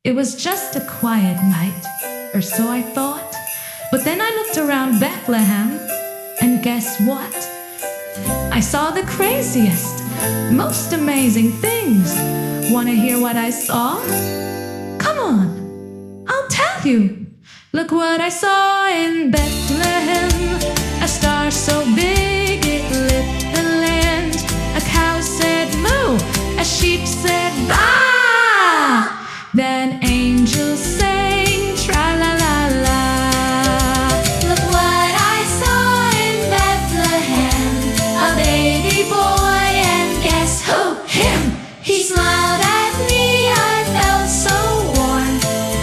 It was just a quiet night, or so I thought. But then I looked around Bethlehem, and guess what? I saw the craziest, most amazing things. Wanna hear what I saw? Come on, I'll tell you. Look what I saw in Bethlehem. A star so big it lit the land. A cow said moo, a sheep said baa. Then angels sang tra-la-la-la. Look what I saw in Bethlehem. A baby boy, and guess who? Him! He smiled at me, I felt so warm.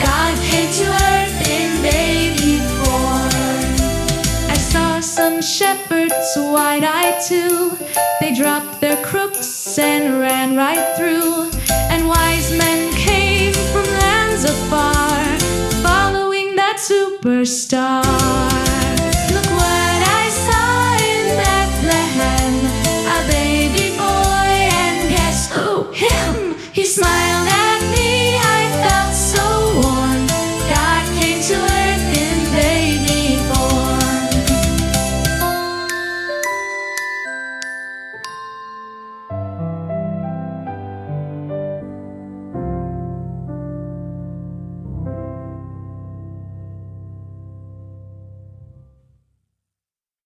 God came to earth in baby form. I saw some shepherds, wide-eyed too. They dropped their crooks and ran right through. And wise men came from lands afar, following that superstar.